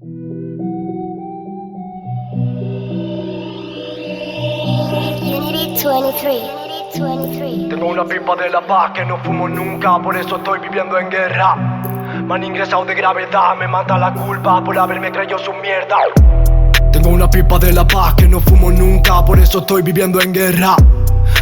Unity 23. Tengo una pipa de la paz que no fumo nunca, por eso estoy viviendo en guerra. Me han ingresado de gravedad, me mata la culpa por haberme creído su mierda. Tengo una pipa de la paz que no fumo nunca, por eso estoy viviendo en guerra.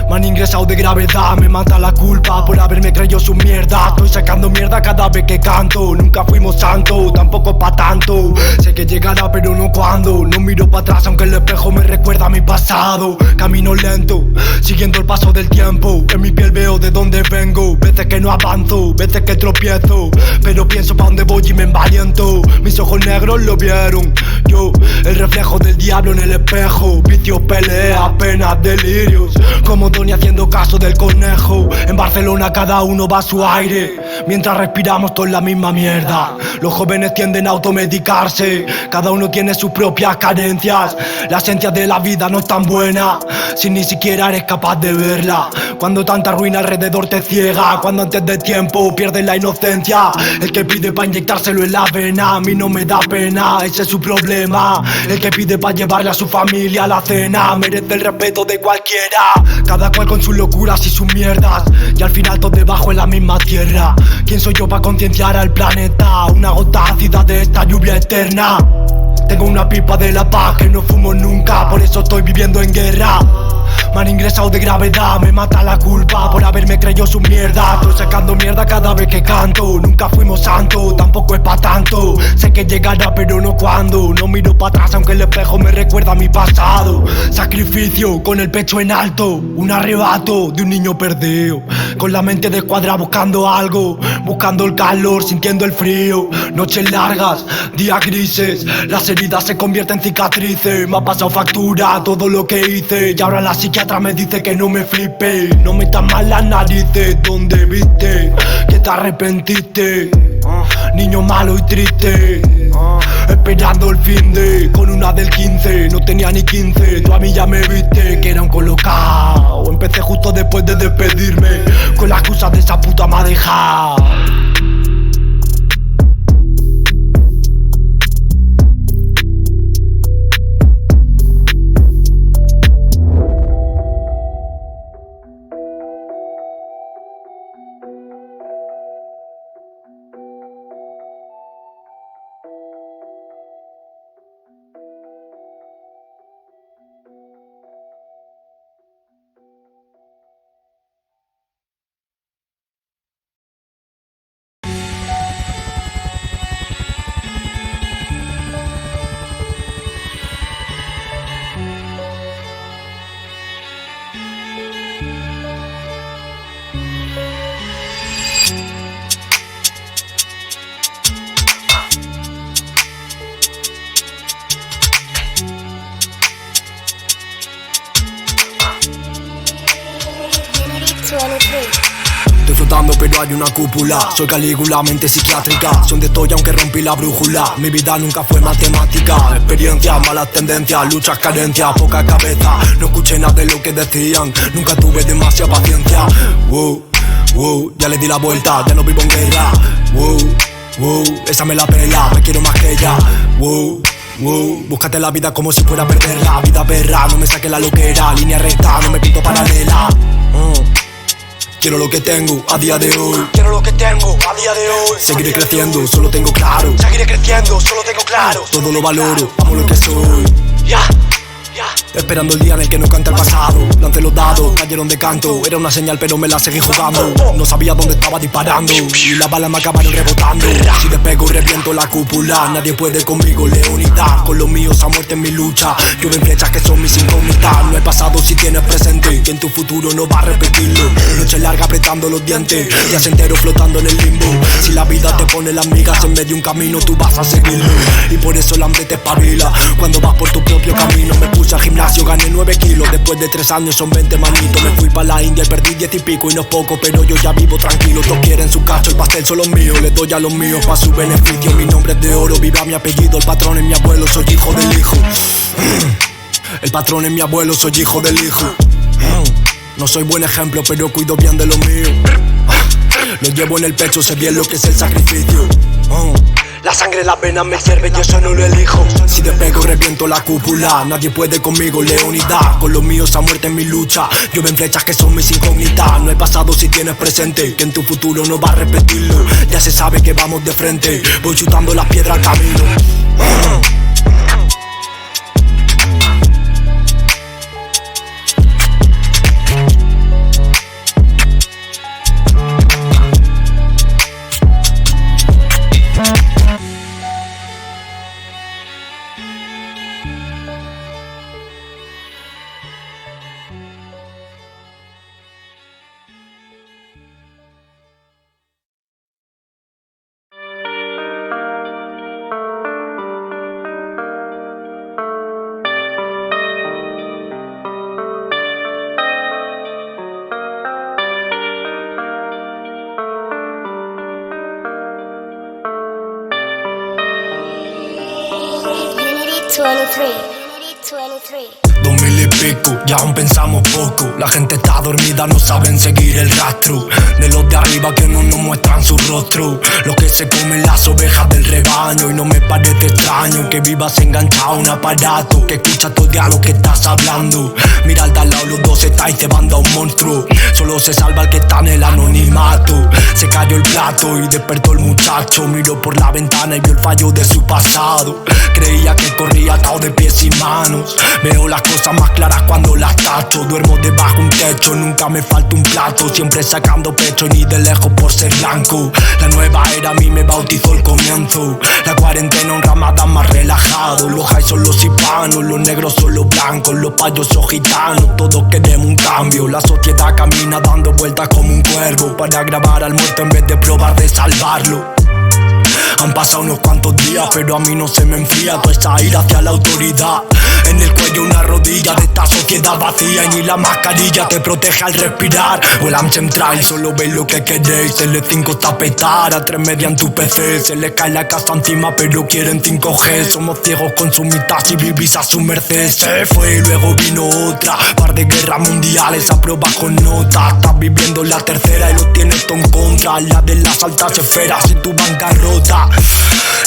Me han ingresado de gravedad, me mata la culpa por haberme creído su mierda. Estoy sacando mierda cada vez que canto. Nunca fuimos santos, tampoco pa' tanto. Sé que llegará pero no cuando. No miro para atrás aunque el espejo me recuerda a mi pasado. Camino lento, siguiendo el paso del tiempo. En mi piel veo de dónde vengo. Veces que no avanzo, veces que tropiezo, pero pienso pa' dónde voy y me envaliento. Mis ojos negros lo vieron. Yo, el reflejo del diablo en el espejo. Vicios, peleas, penas, delirios. Como Tony haciendo caso del conejo. En Barcelona cada uno va a su aire, mientras respiramos todos la misma mierda. Los jóvenes tienden a automedicarse. Cada uno tiene sus propias carencias. La esencia de la vida no es tan buena si ni siquiera eres capaz de verla. Cuando tanta ruina alrededor te ciega, cuando antes de tiempo pierdes la inocencia. El que pide pa' inyectárselo en la vena, a mí no me da pena, ese es su problema. El que pide pa' llevarle a su familia a la cena merece el respeto de cualquiera. Cada cual con sus locuras y sus mierdas, y al final todos debajo en la misma tierra. ¿Quién soy yo pa' concienciar al planeta? Una gota ácida de esta lluvia eterna. Tengo una pipa de la paz que no fumo nunca, por eso estoy viviendo en guerra. Me han ingresado de gravedad, me mata la culpa por haberme creído su mierda. Estoy sacando mierda cada vez que canto. Nunca fuimos santos, tampoco es pa' tanto. Sé que llegará pero no cuando. No miro para atrás aunque el espejo me recuerda a mi pasado. Sacrificio con el pecho en alto, un arrebato de un niño perdido, con la mente descuadrada buscando algo, buscando el calor, sintiendo el frío. Noches largas, días grises, las heridas se convierten en cicatrices. Me ha pasado factura todo lo que hice, y ahora la psiquiatra me dice que no me flipe. No metas mal las narices donde viste que te arrepentiste. Niño malo y triste, esperando el fin de, con una del 15, no tenía ni 15. Tú a mí ya me viste que era un colocado. Empecé justo después de despedirme, con la excusa de esa puta me ha dejado. Estoy flotando pero hay una cúpula. Soy Calígula, mente psiquiátrica. Son de estoy aunque rompí la brújula. Mi vida nunca fue matemática. Experiencias, malas tendencias, luchas, carencias, poca cabeza. No escuché nada de lo que decían. Nunca tuve demasiada paciencia. Ya le di la vuelta, ya no vivo en guerra. Esa me la pela, me quiero más que ella. Búscate la vida como si fuera a perderla. Vida perra, no me saque la loquera. Línea recta, no me pinto paralela. Quiero lo que tengo a día de hoy. Quiero lo que tengo a día de hoy. Seguiré creciendo, solo tengo claro. Seguiré creciendo, solo tengo claro. Todo lo valoro, amo lo que soy. Esperando el día en el que no canta el pasado. Lancé los dados, cayeron de canto. Era una señal pero me la seguí jugando. No sabía dónde estaba disparando y las balas me acabaron rebotando. Si despego reviento la cúpula. Nadie puede conmigo, leonidad. Con los míos a muerte en mi lucha. Llueven flechas que son mis incógnitas. No he pasado si tienes presente, y en tu futuro no va a repetirlo. Noche larga apretando los dientes, días enteros flotando en el limbo. Si la vida te pone las migas en medio de un camino, tú vas a seguirlo. Y por eso la hambre te espabila cuando vas por tu propio camino. Me puse al gimnasio, gané 9 kilos. Después de 3 años son 20 manitos. Me fui pa' la India y perdí 10 y pico. Y no es poco, pero yo ya vivo tranquilo. Todos quieren su cacho, el pastel son los míos. Les doy a los míos pa' su beneficio. Mi nombre es de oro, viva mi apellido. El patrón es mi abuelo, soy hijo del hijo. El patrón es mi abuelo, soy hijo del hijo. No soy buen ejemplo, pero cuido bien de lo mío. Lo llevo en el pecho, sé bien lo que es el sacrificio. La sangre entre las venas me hierve y eso no lo elijo. Si despego reviento la cúpula, nadie puede conmigo, leonidad. Con los míos a muerte en mi lucha, llueven flechas que son mis incógnitas. No hay pasado si tienes presente, que en tu futuro no va a repetirlo. Ya se sabe que vamos de frente, voy chutando las piedras al camino. Unity 23. 2000 y pico, ya aún pensamos poco. La gente está dormida, no saben seguir el rastro de los de arriba que no nos muestran su rostro. Los que se comen las ovejas del rebaño. Y no me parece extraño que vivas enganchado a un aparato que escucha todo a lo que estás hablando. Mira al de al lado, los dos estáis cebando a un monstruo. Solo se salva el que está en el anonimato. Se cayó el plato y despertó el muchacho. Miró por la ventana y vio el fallo de su pasado. Creía que corría atado de pies y manos. Veo las cosas más claras cuando las tacho. Duermo debajo un techo, nunca me falta un plato. Siempre sacando pecho, ni de lejos por ser blanco. La nueva era a mí me bautizó el comienzo. La cuarentena un ramada más relajado. Los high son los hispanos, los negros son los blancos, los payos son gitanos. Todos queremos un cambio. La sociedad camina dando vueltas como un cuervo para grabar al muerto en vez de probar de salvarlo. Han pasado unos cuantos días, pero a mí no se me enfría toda esa ira hacia la autoridad. En el cuello una rodilla de esta sociedad vacía y ni la mascarilla te protege al respirar. Vuelan central, solo veis lo que queréis. L5 está petar, a 3 media en tu PC. Se les cae la casa encima pero quieren 5G. Somos ciegos consumistas y vivís a su merced. Se fue y luego vino otra, par de guerras mundiales a prueba con nota. Estás viviendo la tercera y lo tienes todo en contra. La de las altas esferas y tu bancarrota.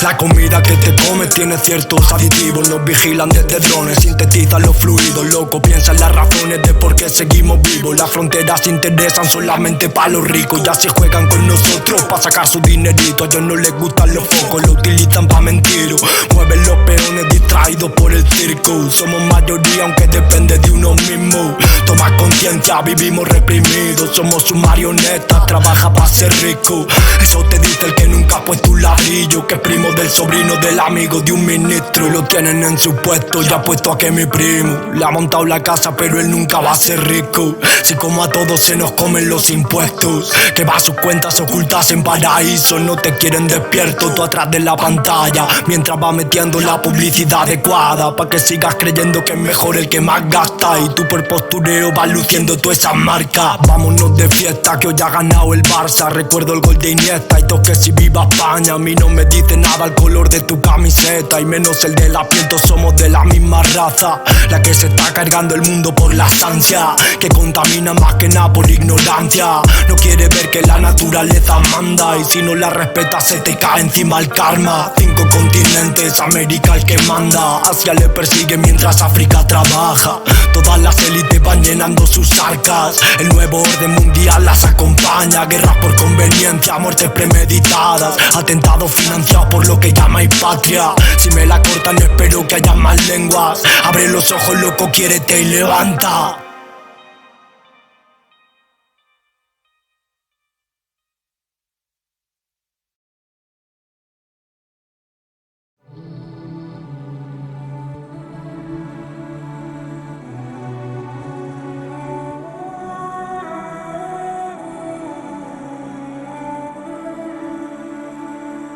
La comida que te comes tiene ciertos aditivos. Nos vigilan desde drones, sintetizan los fluidos. Loco, piensan las razones de por qué seguimos vivos. Las fronteras interesan solamente para los ricos. Ya se juegan con nosotros para sacar su dinerito. A ellos no les gustan los focos, lo utilizan para mentir. Mueven los peones distraídos por el circo. Somos mayoría aunque depende de uno mismo. Toma conciencia, vivimos reprimidos. Somos sus marionetas, trabaja para ser rico. Eso te dice el que nunca ha puesto un ladrillo, que es primo del sobrino del amigo de un ministro. Y lo tienen en su puesto, ya puesto a que mi primo le ha montado la casa pero él nunca va a ser rico. Si como a todos se nos comen los impuestos, que va a sus cuentas ocultas en paraísos. No te quieren despierto, tú atrás de la pantalla, mientras va metiendo la publicidad adecuada, pa' que sigas creyendo que es mejor el que más gasta. Y tú por postureo vas luciendo todas esas marcas. Vámonos de fiesta que hoy ha ganado el Barça. Recuerdo el gol de Iniesta y toque si viva España. A mí no me dice nada el color de tu camiseta y menos el de la piel, todos somos de la misma raza. La que se está cargando el mundo por las ansias, que contamina más que nada por ignorancia. No quiere ver que la naturaleza manda y si no la respetas se te cae encima el karma. 5 continentes, América el que manda. Asia le persigue mientras África trabaja. Todas las élites van llenando sus arcas. El nuevo orden mundial las acompaña. Guerras por conveniencia, muertes premeditadas, atentados financiados por lo que llamáis patria. Si me la cortan espero que haya más lenguas. Abre los ojos, loco, quiérete y levanta.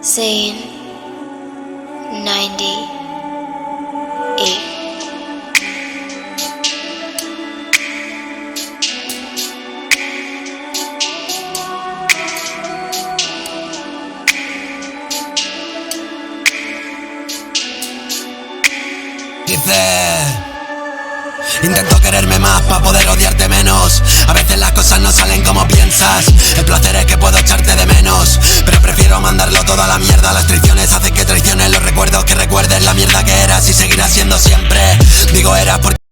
Scene 98. Intento quererme más para poder odiarte menos. A veces las cosas no salen como piensas. El placer es que puedo echarte de menos, pero prefiero mandarlo todo a la mierda. Las traiciones hacen